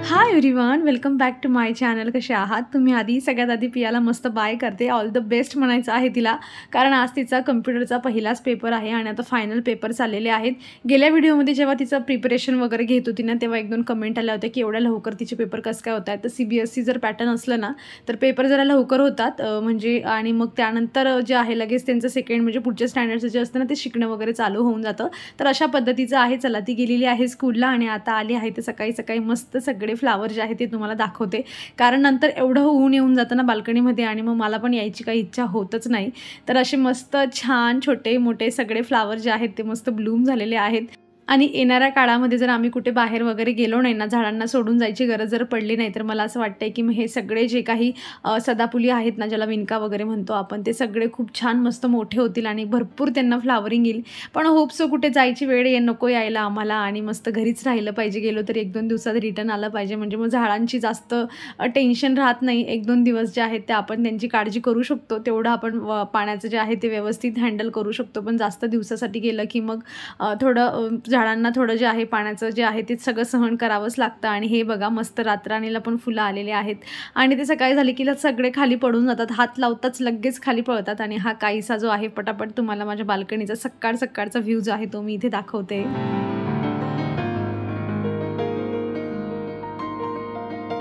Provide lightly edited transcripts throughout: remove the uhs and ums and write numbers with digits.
High everyone, welcome back to my channel. कसे आहात तुम्ही? सगळ्यात आधी पियाला मस्त बाय करते. ऑल द बेस्ट म्हणायचं आहे तिला, कारण आज तिचा कम्प्युटरचा पहिलाच पेपर आहे आणि आता फायनल पेपर चाललेले आहेत. गेल्या व्हिडिओमध्ये जेव्हा तिचं प्रिपरेशन वगैरे घेत होती ना, तेव्हा एक दोन कमेंट आल्या होत्या की एवढ्या लवकर तिचे पेपर कसं काय होत आहेत. तर CBSE जर पॅटर्न असलं ना तर पेपर जरा लवकर होतात म्हणजे, आणि मग त्यानंतर जे आहे लगेच त्यांचं सेकंड म्हणजे पुढच्या स्टँडर्डचं जे असतं ना ते शिकणं वगैरे चालू होऊन जातं. तर अशा पद्धतीचं आहे. चला, ती गेलेली आहे स्कूलला आणि आता आली आहे. तर सकाळी सकाळी मस्त सगळे फ्लावर जे आहे ते तुम्हाला दाखवते, कारण नंतर एवढं ऊन येऊन जातं ना बाल्कनीमध्ये आणि मग मला पण यायची काही इच्छा होतच नाही. तर असे मस्त छान छोटे मोठे सगळे फ्लावर जे आहेत ते मस्त ब्लूम झालेले आहेत. आणि येणाऱ्या काळामध्ये जर आम्ही कुठे बाहेर वगैरे गेलो नाही ना, झाडांना सोडून जायची गरज जर पडली नाही, तर मला असं वाटतंय की हे सगळे जे काही सदाफुली आहेत ना, ज्याला विणका वगैरे म्हणतो आपण, ते सगळे खूप छान मस्त मोठे होतील आणि भरपूर त्यांना फ्लावरिंग येईल. पण होप सो कुठे जायची वेळ नको यायला आम्हाला आणि मस्त घरीच राहिलं पाहिजे. गेलो तर 1-2 दिवसात रिटर्न आलं पाहिजे, म्हणजे मग झाडांची जास्त टेन्शन राहत नाही. 1-2 दिवस जे आहेत ते आपण त्यांची काळजी करू शकतो, तेवढं आपण पाण्याचं जे आहे ते व्यवस्थित हँडल करू शकतो. पण जास्त दिवसासाठी गेलं की मग थोडं झाडांना थोडं जे आहे पाण्याचं जे आहे ते सगळं सहन करावंच लागतं. आणि हे बघा मस्त रातराणीला पण फुलं आलेले आहेत आणि ते सकाळी झाले की सगळे खाली पडून जातात. हात लावताच लगेच खाली पळतात. आणि हा काहीसा जो आहे पटापट तुम्हाला माझ्या बाल्कनीचा सकाळचा व्ह्यू जो आहे तो मी इथे दाखवते.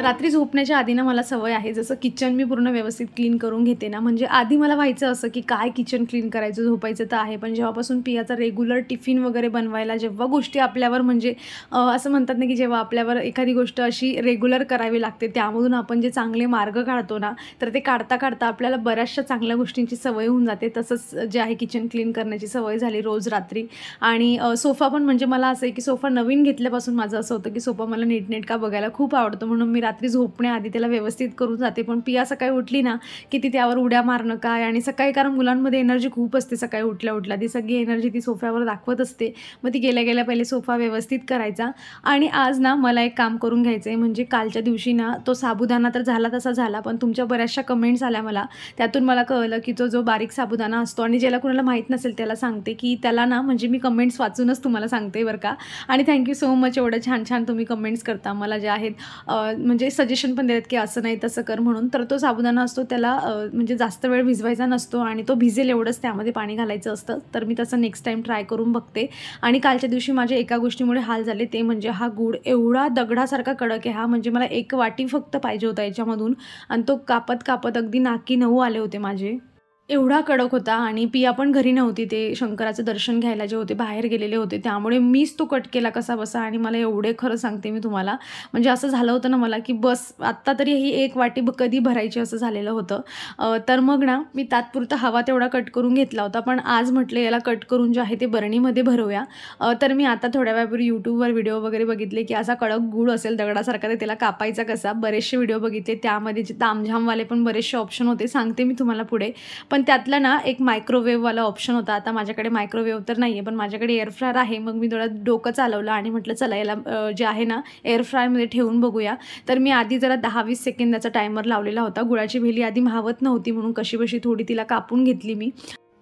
रात्री झोपण्याच्या आधी ना मला सवय आहे, जसं किचन मी पूर्ण व्यवस्थित क्लीन करून घेते ना, म्हणजे आधी मला व्हायचं असं की काय किचन क्लीन करायचं, झोपायचं तर आहे. पण जेव्हापासून पियाचा रेग्युलर टिफिन वगैरे बनवायला जेव्हा गोष्टी आपल्यावर म्हणजे असं म्हणतात ना की जेव्हा आपल्यावर एखादी गोष्ट अशी रेग्युलर करावी लागते, त्यामधून आपण जे चांगले मार्ग काढतो ना, तर ते काढता काढता आपल्याला बऱ्याचशा चांगल्या गोष्टींची सवय होऊन जाते. तसंच जे आहे किचन क्लीन करण्याची सवय झाली रोज रात्री. आणि सोफा पण म्हणजे मला असं आहे की सोफा नवीन घेतल्यापासून माझं असं होतं की सोफा मला नीटनेटका बघायला खूप आवडतो, म्हणून मी रात्री झोपण्याआधी त्याला व्यवस्थित करून जाते. पण पिया सकाळी उठली ना की ती त्यावर उड्या मारणं काय, आणि सकाळी कारण मुलांमध्ये एनर्जी खूप असते, सकाळी उठल्या उठल्या ती सगळी एनर्जी ती सोफ्यावर दाखवत असते. मग ती गेल्या गेल्या पहिले सोफा व्यवस्थित करायचा. आणि आज ना मला एक काम करून घ्यायचं आहे, म्हणजे कालच्या दिवशी ना तो साबुदाणा तर झाला तसा झाला, पण तुमच्या बऱ्याचशा कमेंट्स आल्या मला, त्यातून मला कळलं की तो जो बारीक साबुदाणा असतो, आणि ज्याला कुणाला माहीत नसेल त्याला सांगते की त्याला ना, म्हणजे मी कमेंट्स वाचूनच तुम्हाला सांगते बरं का. आणि थँक्यू सो मच, एवढं छान छान तुम्ही कमेंट्स करता मला, जे आहेत म्हणजे सजेशन पण देतात की असं नाही तसं कर म्हणून. तर तो साबुदाणा असतो त्याला म्हणजे जास्त वेळ भिजवायचा नसतो आणि तो भिजेल एवढंच त्यामध्ये पाणी घालायचं असतं. तर मी तसं नेक्स्ट टाईम ट्राय करून बघते. आणि कालच्या दिवशी माझ्या एका गोष्टीमुळे हाल झाले, ते म्हणजे हा गूळ एवढा दगडासारखा कडक आहे हा, म्हणजे मला 1 वाटी फक्त पाहिजे होता याच्यामधून, आणि तो कापत कापत अगदी नाकी 9 आले होते माझे. एवढा कडक होता. आणि पिया पण घरी नव्हती, ते शंकराचं दर्शन घ्यायला जे होते बाहेर गेलेले होते, त्यामुळे मीच तो कट केला कसाबसा. आणि मला एवढे खरं सांगते मी तुम्हाला, म्हणजे असं झालं होतं ना मला की बस आत्ता तरी ही 1 वाटी कधी भरायची असं झालेलं होतं. तर मग ना मी तात्पुरता हवा तेवढा कट करून घेतला होता, पण आज म्हटलं याला कट करून जे आहे ते बरणीमध्ये भरूया. तर मी आता थोड्या वेळापूर्वी यूट्यूबवर व्हिडिओ वगैरे बघितले की असा कडक गूळ असेल दगडासारखा तर त्याला कापायचा कसा. बरेचसे व्हिडिओ बघितले, त्यामध्ये जे तामझामवाले पण बरेचसे ऑप्शन होते, सांगते मी तुम्हाला पुढे. पण त्यातला ना एक मायक्रोवेव्हवाला ऑप्शन होता. आता माझ्याकडे मायक्रोवेव्ह तर नाही आहे, पण माझ्याकडे एअर फ्रायर आहे. मग मी थोडं डोकं चालवलं आणि म्हटलं चला याला जे आहे ना एअर फ्रायरमध्ये ठेवून बघूया. तर मी आधी जरा 10-20 सेकंदाचा टायमर लावलेला होता. गुळाची भेली आधी मावत नव्हती, म्हणून कशीबशी थोडी तिला कापून घेतली मी,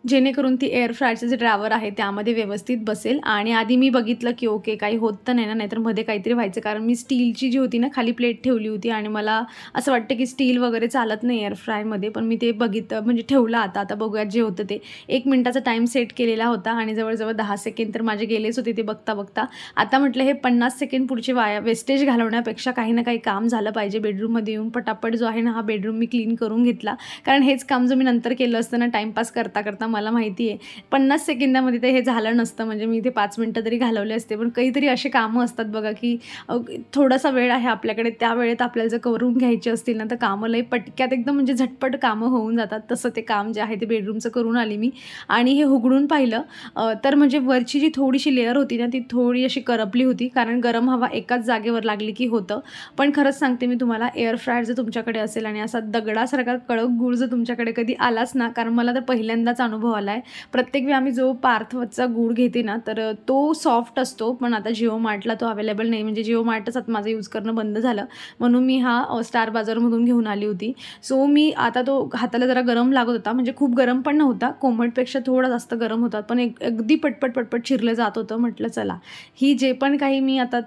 जेणेकरून ती एअर फ्रायरचं जे ड्रायव्हर आहे त्यामध्ये व्यवस्थित बसेल. आणि आधी मी बघितलं की ओके काही होत तर नाही ना, नाहीतर मध्ये काहीतरी व्हायचं, कारण मी स्टीलची जी होती ना खाली प्लेट ठेवली होती आणि मला असं वाटतं की स्टील वगैरे चालत नाही एअर फ्रायमध्ये. पण मी ते म्हणजे ठेवलं. आता बघूयात जे होतं ते. 1 मिनिटाचा टाईम सेट केलेला होता आणि जवळजवळ 10 सेकंड तर माझे गेलेच होते ते बघता बघता. आता म्हटलं हे 50 सेकंड पुढचे वेस्टेज घालवण्यापेक्षा काही ना काही काम झालं पाहिजे. बेडरूममध्ये येऊन पटापट जो आहे ना हा बेडरूम मी क्लीन करून घेतला, कारण हेच काम जर मी नंतर केलं असतं ना टाईमपास करता करता, मला माहिती आहे 50 सेकंदामध्ये तर हे झालं नसतं, म्हणजे मी इथे 5 मिनटं तरी घालवले असते. पण काहीतरी असे कामं असतात बघा की थोडासा वेळ आहे आपल्याकडे, त्या वेळेत आपल्याला जर करून घ्यायची असतील ना तर कामं लई पटक्यात एकदम म्हणजे झटपट कामं होऊन जातात. तसं ते काम जे आहे ते बेडरूमचं करून आली मी. आणि हे उघडून पाहिलं तर म्हणजे वरची जी थोडीशी लेअर होती ना ती थोडी अशी करपली होती, कारण गरम हवा एकाच जागेवर लागली की होतं. पण खरंच सांगते मी तुम्हाला, एअर फ्रायर जर तुमच्याकडे असेल आणि असा दगडासारखा कडक गूळ जर तुमच्याकडे कधी आलाच ना, कारण मला तर पहिल्यांदाच अनुभव अनुभव आला आहे. प्रत्येक वेळी आम्ही जो पार्थवचा गूळ घेते ना, तर तो सॉफ्ट असतो, पण आता जिओ मार्टला तो अवेलेबल नाही. म्हणजे जिओ मार्टच आता माझं यूज करणं बंद झालं, म्हणून मी हा स्टार बाजारमधून घेऊन आली होती. सो मी आता तो हाताला जरा गरम लागत होता, म्हणजे खूप गरम पण नव्हता, कोमटपेक्षा थोडा जास्त गरम होता, पण अगदी पटपट पटपट चिरलं जात होतं. म्हटलं चला, ही जे पण काही मी आता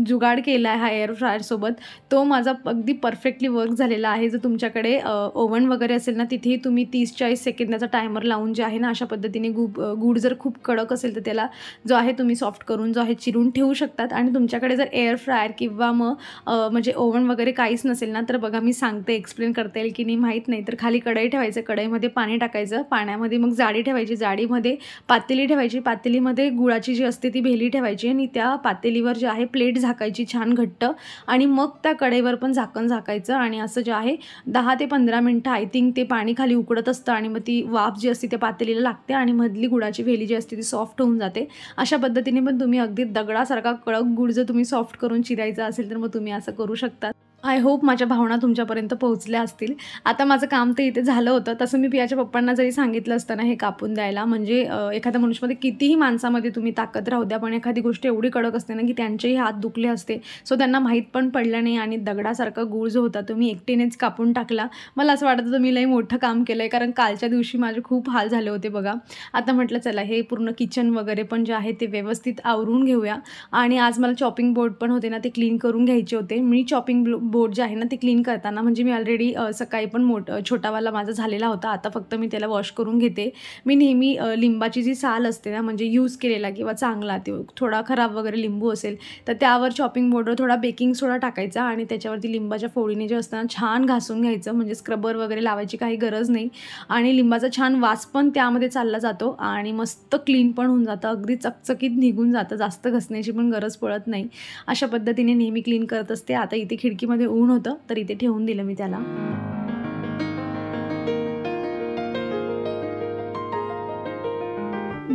जुगाड केला आहे हा एअर फ्रायरसोबत, तो माझा अगदी परफेक्टली वर्क झालेला आहे. जर तुमच्याकडे ओव्हन वगैरे असेल ना, तिथेही तुम्ही 30-40 सेकंदाचा टायमर लावून जे आहे ना, अशा पद्धतीने गूळ जर खूप कडक असेल तर त्याला जो आहे तुम्ही सॉफ्ट करून जो आहे चिरून ठेवू शकतात. आणि तुमच्याकडे जर एअर फ्रायर किंवा मग म्हणजे ओव्हन वगैरे काहीच नसेल ना, तर बघा मी सांगते, एक्सप्लेन करता येईल की नाही माहीत नाही, तर खाली कढई ठेवायचं, कढईमध्ये पाणी टाकायचं, पाण्यामध्ये मग जाडी ठेवायची, जाडीमध्ये पातेली ठेवायची, पातेलीमध्ये गुळाची जी असते ती भेली ठेवायची आणि त्या पातेलीवर जे आहे प्लेट झाकायची छान घट्ट, आणि मग त्या कढईवर पण झाकण झाकायचं. आणि असं जे आहे 10 ते 15 मिनटं आय थिंक ते पाणी खाली उकडत असतं आणि मग ती वाफ जी असते त्या पातेलीला लागते आणि मधली गुळाची भेली जी असते ती सॉफ्ट होऊन जाते. अशा पद्धतीने पण तुम्ही अगदी दगडासारखा कडक गुळ जर तुम्ही सॉफ्ट करून चिरायचा असेल तर मग तुम्ही असं करू शकता. आय होप माझ्या भावना तुमच्यापर्यंत पोहोचल्या असतील. आता माझं काम तर इथे झालं होतं. तसं मी पियाच्या पप्पांना जरी सांगितलं असतं ना हे कापून द्यायला, म्हणजे एखाद्या मनुष्यामध्ये कितीही माणसामध्ये तुम्ही ताकद राहू द्या, पण एखादी गोष्ट एवढी कडक असते ना की त्यांचेही हात दुखले असते. सो त्यांना माहीत पण पडलं नाही आणि दगडासारखा गूळ जो होता तो मी एकटीनेच कापून टाकला. मला असं वाटत होतं मी लई मोठं काम केलं आहे, कारण कालच्या दिवशी माझे खूप हाल झाले होते बघा. आता म्हटलं चला हे पूर्ण किचन वगैरे पण जे आहे ते व्यवस्थित आवरून घेऊया. आणि आज मला चॉपिंग बोर्ड पण होते ना, ते क्लीन करून घ्यायचे होते. मी चॉपिंग बोर्ड जे आहे ना ते क्लीन करताना, म्हणजे मी ऑलरेडी सकाळी पण छोटावाला माझा झालेला होता, आता फक्त मी त्याला वॉश करून घेते. मी नेहमी लिंबाची जी साल असते ना, म्हणजे यूज केलेला किंवा चांगला ते थोडा खराब वगैरे लिंबू असेल तर त्यावर चॉपिंग बोर्डवर थोडा बेकिंग सोडा टाकायचा आणि त्याच्यावरती लिंबाच्या फोडीने जे असतं ना छान घासून घ्यायचं, म्हणजे स्क्रबर वगैरे लावायची काही गरज नाही. आणि लिंबाचा छान वास पण त्यामध्ये चालला जातो आणि मस्त क्लीन पण होऊन जातं, अगदी चकचकीत निघून जातं, जास्त घसण्याची पण गरज पडत नाही. अशा पद्धतीने नेहमी क्लीन करत असते. आता इथे खिडकीमध्ये ऊन होतं तर इथे ठेवून दिलं मी त्याला.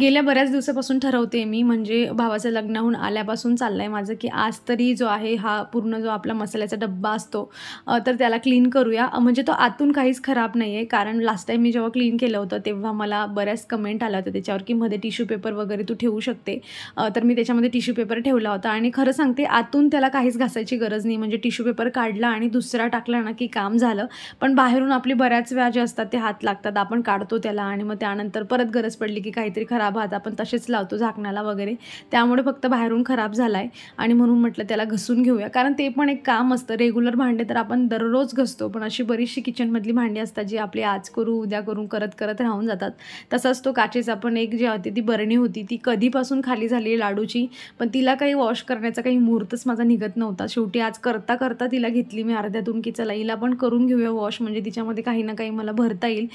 गेल्या बऱ्याच दिवसापासून ठरवते मी, म्हणजे भावाचं लग्नाहून आल्यापासून चाललं आहे माझं, की आज तरी जो आहे हा पूर्ण जो आपला मसाल्याचा डब्बा असतो तर त्याला क्लीन करूया. म्हणजे तो आतून काहीच खराब नाही आहे, कारण लास्ट टाईम मी जेव्हा क्लीन केलं होतं तेव्हा मला बऱ्याच कमेंट आल्या होत्या त्याच्यावर, की मध्ये टिश्यू पेपर वगैरे तू ठेवू शकते. तर मी त्याच्यामध्ये टिश्यू पेपर ठेवला होता आणि खरं सांगते आतून त्याला काहीच घासायची गरज नाही. म्हणजे टिश्यू पेपर काढला आणि दुसरा टाकला ना की काम झालं. पण बाहेरून आपली बऱ्याच वेळा जे असतात ते हात लागतात, आपण काढतो त्याला आणि मग त्यानंतर परत गरज पडली की काहीतरी खराब हात आपण तसेच लावतो झाकणाला वगैरे, त्यामुळे फक्त बाहेरून खराब झाला आहे. आणि म्हणून म्हटलं त्याला घसून घेऊया, कारण ते पण एक काम असतं. रेग्युलर भांडे तर आपण दररोज घसतो, पण अशी बरीचशी किचनमधली भांडी असतात जी आपली आज करू उद्या करू करत करत राहून जातात. तसाच तो काचेचा पण एक जी होती ती बरणी होती, ती कधीपासून खाली झाली लाडूची, पण तिला काही वॉश करण्याचा काही मुहूर्तच माझा निघत नव्हता. शेवटी आज करता करता तिला घेतली मी अर्ध्यातून, की चला हिला पण करून घेऊया वॉश, म्हणजे तिच्यामध्ये काही ना काही मला भरता येईल.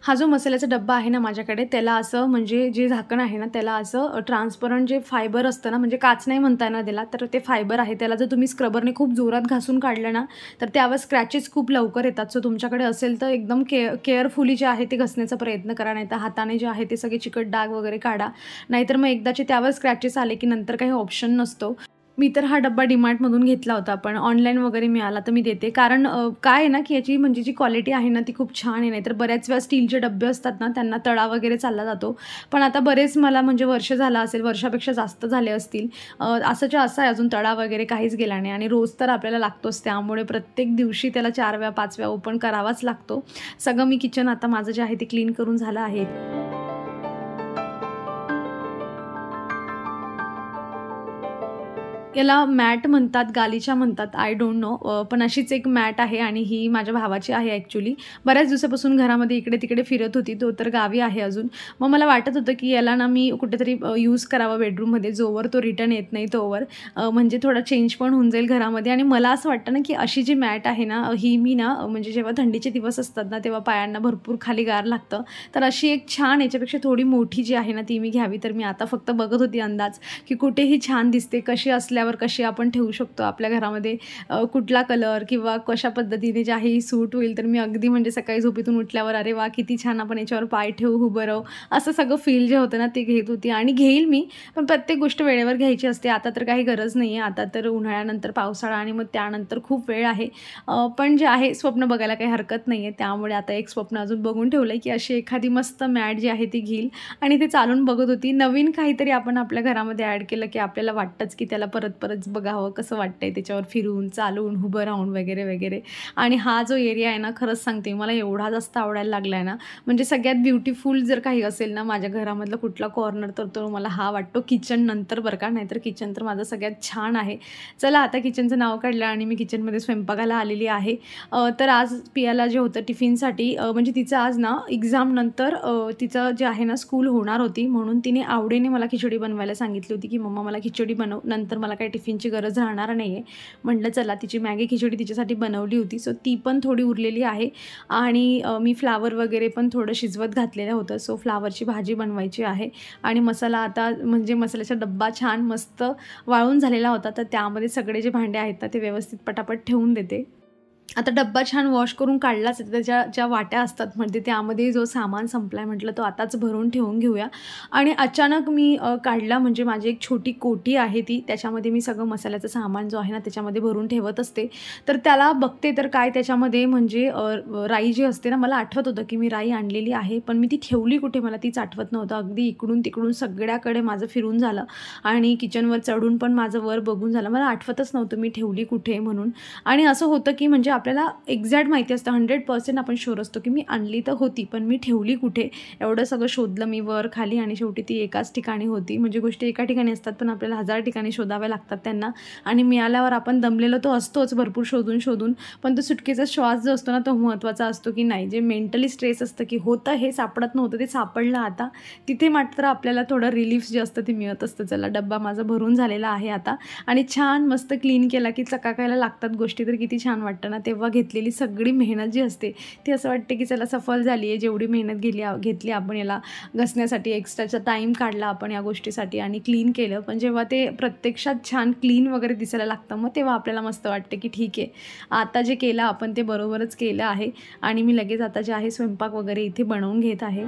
हा जो मसाल्याचा डब्बा आहे ना माझ्याकडे, त्याला असं म्हणजे जे झाकण आहे ना त्याला असं ट्रान्सपरंट जे फायबर असतं ना, म्हणजे काच नाही म्हणता येणार त्याला, तर ते फायबर आहे. त्याला जर तुम्ही स्क्रबरने खूप जोरात घासून काढलं ना तर त्यावर स्क्रॅचेस खूप लवकर येतात. सो तुमच्याकडे असेल तर एकदम केअरफुली जे आहे ते घसण्याचा प्रयत्न करा, नाही तर हाताने जे आहे ते सगळे चिकट डाग वगैरे काढा, नाहीतर मग एकदाचे त्यावर स्क्रॅचेस आले की नंतर काही ऑप्शन नसतो. मी तर हा डब्बा डीमार्टमधून घेतला होता, पण ऑनलाईन वगैरे मिळाला तर मी देते, कारण काय आहे ना की याची म्हणजे जी क्वालिटी आहे ना ती खूप छान आहे. नाही तर बऱ्याच वेळा स्टीलचे डब्बे असतात ना त्यांना तळा वगैरे चालला जातो. पण आता बरेच मला म्हणजे वर्ष झालं असेल, वर्षापेक्षा जास्त झाले असतील, असंच्या असं आहे, अजून तळा वगैरे काहीच गेला नाही. आणि रोज तर आपल्याला लागतोच, त्यामुळे प्रत्येक दिवशी त्याला 4 वेळा 5 वेळा ओपन करावाच लागतो. सगळं मी किचन आता माझं जे आहे ते क्लीन करून झालं आहे. याला मॅट म्हणतात, गालिचा म्हणतात, आय डोंट नो. पण अशीच एक मॅट आहे आणि ही माझ्या भावाची आहे ॲक्च्युली. बऱ्याच दिवसापासून घरामध्ये इकडे तिकडे फिरत होती, तो तर गावी आहे अजून. मग मला वाटत होतं की याला ना मी कुठेतरी यूज करावा बेडरूममध्ये, जोवर तो रिटर्न येत नाही तोवर, म्हणजे थोडा चेंज पण होऊन जाईल घरामध्ये. आणि मला असं वाटतं ना की अशी जी मॅट आहे ना ही मी ना म्हणजे जेव्हा थंडीचे दिवस असतात ना तेव्हा पायांना भरपूर खाली गार लागतं, तर अशी एक छान याच्यापेक्षा थोडी मोठी जी आहे ना ती मी घ्यावी. तर मी आता फक्त बघत होती अंदाज की कुठेही छान दिसते, कशी असल्या उठल्यावर कशी आपण ठेवू शकतो आपल्या घरामध्ये, कुठला कलर किंवा कशा पद्धतीने जे आहे सूट होईल. तर मी अगदी म्हणजे सकाळी झोपेतून उठल्यावर अरे वाह! किती छान आपण याच्यावर पाय ठेवू, उभं राहू, असं सगळं फील जे होतं ना ते घेत होती आणि घेईल मी. पण प्रत्येक गोष्ट वेळेवर घ्यायची असते. आता तर काही गरज नाही आहे. आता तर उन्हाळ्यानंतर पावसाळा आणि मग त्यानंतर खूप वेळ आहे. पण जे आहे स्वप्न बघायला काही हरकत नाही आहे. त्यामुळे आता एक स्वप्न अजून बघून ठेवलं आहे, की अशी एखादी मस्त मॅट जी आहे ती घेईल आणि ते चालून बघत होती. नवीन काहीतरी आपण आपल्या घरामध्ये ॲड केलं, की आपल्याला वाटतंच, की त्याला परत बघावं, कसं वाटतंय त्याच्यावर फिरून, चालून, उभं राहून वगैरे, वगैरे. आणि हा जो एरिया आहे ना, खरंच सांगते मला एवढा जास्त आवडायला लागला आहे ना, म्हणजे सगळ्यात ब्युटिफुल जर काही असेल ना माझ्या घरामधला कुठला कॉर्नर तर तो मला हा वाटतो. किचन नंतर बरं का, नाहीतर किचन तर माझं सगळ्यात छान आहे. चला आता किचनचं नाव काढलं आणि मी किचनमध्ये स्वयंपाकाला आलेली आहे. तर आज पियाला जे होतं टिफिनसाठी, म्हणजे तिचं आज ना एक्झामनंतर तिचं जे आहे ना स्कूल होणार होती, म्हणून तिने आवडीने मला खिचडी बनवायला सांगितली होती, की मम्मा मला खिचडी बनव, नंतर मला काही टिफिनची गरज राहणार नाही आहे. म्हटलं चला तिची मॅगी खिचडी तिच्यासाठी बनवली होती. सो ती पण थोडी उरलेली आहे आणि मी फ्लावर वगैरे पण थोडं शिजवत घातलेलं होतं. सो फ्लावरची भाजी बनवायची आहे आणि मसाला आता म्हणजे मसाल्याचा डब्बा छान मस्त वाळून झालेला होता. तर त्यामध्ये सगळे जे भांडे आहेत ना ते व्यवस्थित पटापट ठेवून देते. आता डब्बा छान वॉश करून काढलाच आहे. त्याच्या ज्या वाट्या असतात म्हणजे त्यामध्ये जो सामान संपला आहे म्हटलं तो आताच भरून ठेवून घेऊया. आणि अचानक मी काढला, म्हणजे माझी एक छोटी कोटी आहे ती, त्याच्यामध्ये मी सगळं मसाल्याचं सामान जो आहे ना त्याच्यामध्ये भरून ठेवत असते. तर त्याला बघते तर काय त्याच्यामध्ये म्हणजे राई जी असते ना, मला आठवत होतं की मी राई आणलेली आहे, पण मी ती ठेवली कुठे मला तीच आठवत नव्हतं. अगदी इकडून तिकडून सगळ्याकडे माझं फिरून झालं आणि किचनवर चढून पण माझं वर बघून झालं. मला आठवतच नव्हतं मी ठेवली कुठे म्हणून. आणि असं होतं की म्हणजे आपल्याला एक्झॅक्ट माहिती असतं, 100% आपण शुअर असतो की मी आणली तर होती, पण मी ठेवली कुठे. एवढं सगळं शोधलं मी वर खाली आणि शेवटी ती एकाच ठिकाणी होती. म्हणजे गोष्टी एका ठिकाणी असतात पण आपल्याला 1000 ठिकाणी शोधाव्या लागतात त्यांना. आणि मिळाल्यावर आपण दमलेलो तो असतोच भरपूर शोधून, पण तो सुटकेचा श्वास जो असतो ना तो महत्त्वाचा असतो की नाही. जे मेंटली स्ट्रेस असतं की होतं हे सापडत नव्हतं ते सापडलं आता, तिथे मात्र आपल्याला थोडं रिलीफ जे असतं ते मिळत असतं. चला डब्बा माझा भरून झालेला आहे आता आणि छान मस्त क्लीन केला की चकाकायला लागतात गोष्टी तर किती छान वाटतं ना. तेव्हा घेतलेली सगळी मेहनत जी असते ती असं वाटते की चला सफल झाली आहे. जेवढी मेहनत घेतली आपण याला घसण्यासाठी, एक्स्ट्राचा टाईम काढला आपण या गोष्टीसाठी आणि क्लीन केलं. पण जेव्हा ते प्रत्यक्षात छान क्लीन वगैरे दिसायला लागतं मग तेव्हा आपल्याला मस्त वाटते की ठीक आहे, आता जे केलं आपण ते बरोबरच केलं आहे. आणि मी लगेच आता जे आहे स्वयंपाक वगैरे इथे बनवून घेत आहे.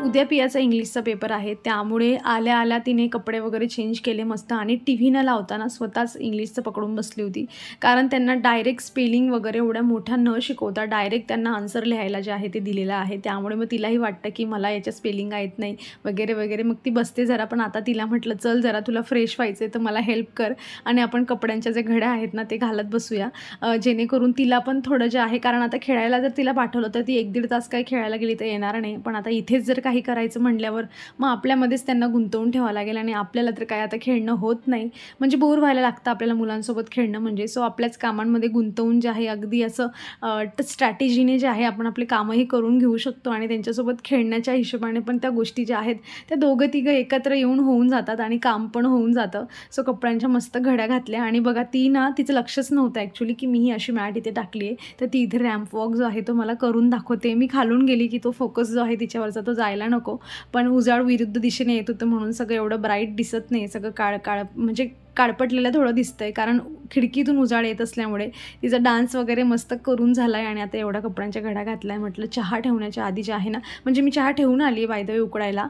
उद्या पियाचा इंग्लिशचा पेपर आहे, त्यामुळे आल्या आल्या तिने कपडे वगैरे चेंज केले मस्त आणि टी व्ही न लावताना स्वतःच इंग्लिशचं पकडून बसली होती. कारण त्यांना डायरेक्ट स्पेलिंग वगैरे एवढ्या मोठ्या न शिकवता डायरेक्ट त्यांना आन्सर लिहायला जे आहे ते दिलेलं आहे. त्यामुळे मग तिलाही वाटतं की मला याच्या स्पेलिंग येत नाही वगैरे वगैरे. मग ती बसते जरा, पण आता तिला म्हटलं चल जरा तुला फ्रेश व्हायचं तर मला हेल्प कर आणि आपण कपड्यांच्या जे घड्या आहेत ना ते घालत बसूया, जेणेकरून तिला पण थोडं जे आहे, कारण आता खेळायला जर तिला पाठवलं तर ती 1-1.5 तास काही खेळायला गेली तर येणार नाही. पण आता इथेच जर काही करायचं म्हटल्यावर मग आपल्यामध्येच त्यांना गुंतवून ठेवावं लागेल आणि आपल्याला तर काय आता खेळणं होत नाही, म्हणजे बोर व्हायला लागतं आपल्याला मुलांसोबत खेळणं म्हणजे. सो आपल्याच कामांमध्ये गुंतवून जे आहे अगदी असं स्ट्रॅटेजीने जे आहे आपण आपले कामंही करून घेऊ शकतो आणि त्यांच्यासोबत खेळण्याच्या हिशोबाने पण त्या गोष्टी ज्या आहेत त्या दोघं तिघं एकत्र येऊन होऊन जातात आणि काम पण होऊन जातं. सो कपड्यांच्या मस्त घड्या घातल्या आणि बघा ती ना तिचं लक्षच नव्हतं ॲक्च्युली की मी ही अशी मॅट इथे टाकली आहे. तर ती इथे रॅम्प वॉक जो आहे तो मला करून दाखवते. मी खालून गेली की तो फोकस जो आहे तिच्यावरचा तो जायला नको, पण उजाड विरुद्ध दिशेने येत होतं म्हणून सगळं एवढं ब्राईट दिसत नाही, सगळं काळ म्हणजे काळपटलेलं थोडं दिसतंय कारण खिडकीतून उजाड येत असल्यामुळे. तिचा डान्स वगैरे मस्त करून झाला आहे आणि आता एवढ्या कपड्यांच्या घड्या घातल्या आहे. म्हटलं चहा ठेवण्याच्या आधी जे आहे ना, म्हणजे मी चहा ठेवून आली आहे बाय द वे उकडायला,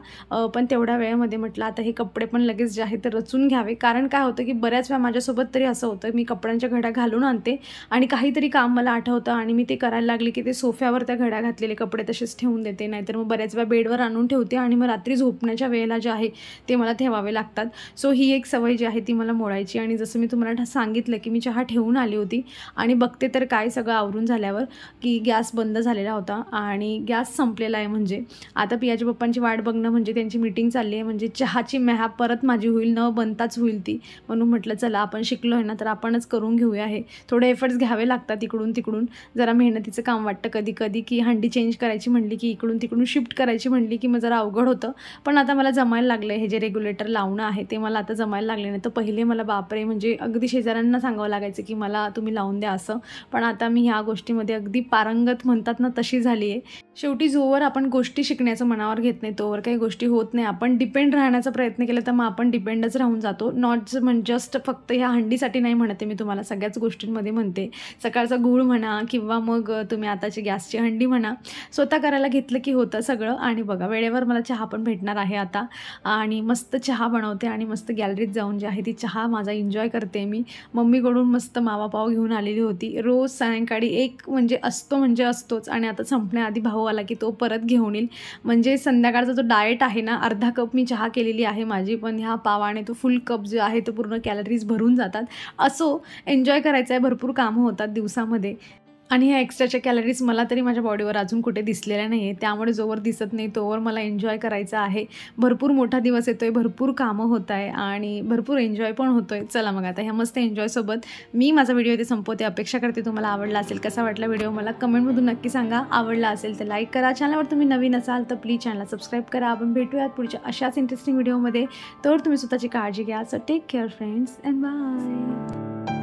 पण तेवढ्या वेळेमध्ये म्हटलं आता हे कपडे पण लगेच जे आहे ते रचून घ्यावे. कारण काय होतं की बऱ्याच वेळा माझ्यासोबत तरी असं होतं मी कपड्यांच्या घड्या घालून आणते आणि काहीतरी काम मला आठवतं आणि मी ते करायला लागले की ते सोफ्यावर त्या घड्या घातलेले कपडे तसेच ठेवून देते, नाहीतर मग बऱ्याच वेळा बेडवर आणून ठेवते आणि मग रात्री झोपण्याच्या वेळेला जे आहे ते मला ठेवावे लागतात. सो ही एक सवय जी आहे ती मला मोडायची. आणि जसं मी तुम्हाला सांगितलं की मी चहा ठेवून आली होती आणि बघते तर काय सगळं आवरून झाल्यावर की गॅस बंद झालेला होता आणि गॅस संपलेला आहे. म्हणजे आता पियाच्या पप्पांची वाट बघणं म्हणजे त्यांची मीटिंग चालली आहे, म्हणजे चहाची मॅप परत माझी होईल, न बनताच होईल ती. म्हणून म्हटलं चला आपण शिकलो आहे ना तर आपणच करून घेऊया. हे थोडे एफर्ट्स घ्यावे लागतात इकडून तिकडून, जरा मेहनतीचं काम वाटतं कधी कधी की हंडी चेंज करायची म्हणली की इकडून तिकडून शिफ्ट करायची म्हणली की मग जरा अवघड होतं. पण आता मला जमायला लागलं, हे जे रेग्युलेटर लावणं आहे ते मला आता जमायला लागले. नाही तर पहिले मला बापरे म्हणजे अगदी शेजाऱ्यांना त्यांना सांगावं लागायचं की मला तुम्ही लावून द्या असं. पण आता मी ह्या गोष्टीमध्ये अगदी पारंगत म्हणतात ना तशी झाली आहे. शेवटी जोवर आपण गोष्टी शिकण्याचं मनावर घेत नाही तोवर काही गोष्टी होत नाही. आपण डिपेंड राहण्याचा प्रयत्न केला तर मग आपण डिपेंडच राहून जातो. नॉट जस्ट फक्त ह्या हंडीसाठी नाही म्हणते मी तुम्हाला, सगळ्याच गोष्टींमध्ये म्हणते. सकाळचा गूळ म्हणा किंवा मग तुम्ही आताची गॅसची हंडी म्हणा, स्वतः करायला घेतलं की होतं सगळं. आणि बघा वेळेवर मला चहा पण भेटणार आहे आता आणि मस्त चहा बनवते आणि मस्त गॅलरीत जाऊन जे आहे ती चहा माझा एन्जॉय करते मी. मम्मीकडून मस्त मावा पाव घेऊन आलेली होती. रोज सायंकाळी एक म्हणजे असतोच आणि आता संपण्याआधी भाऊ आला की तो परत घेऊन येईल. म्हणजे संध्याकाळचा जो डाएट आहे ना, अर्धा कप मी चहा केलेली आहे माझी, पण ह्या पावाने तो फुल कप जो आहे तो पूर्ण कॅलरीज भरून जातात. असो, एन्जॉय करायचं आहे, भरपूर कामं होतात दिवसामध्ये आणि ह्या एक्स्ट्राच्या कॅलरीज मला तरी माझ्या बॉडीवर अजून कुठे दिसलेल्या नाही आहे. त्यामुळे जोवर दिसत नाही तोवर मला एन्जॉय करायचं आहे. भरपूर मोठा दिवस येतो आहे, भरपूर कामं होत आहे आणि भरपूर एन्जॉय पण होतो आहे. चला मग आता ह्या मस्त एन्जॉयसोबत मी माझा व्हिडिओ इथे संपवते. अपेक्षा करते तुम्हाला आवडला असेल. कसा वाटला व्हिडिओ मला कमेंटमधून नक्की सांगा. आवडला असेल तर लाईक करा. चॅनलवर तुम्ही नवीन असाल तर प्लीज चॅनलला सबस्क्राईब करा. आपण भेटूयात पुढच्या अशाच इंटरेस्टिंग व्हिडिओमध्ये. तर तुम्ही स्वतःची काळजी घ्या. So take care friends and bye.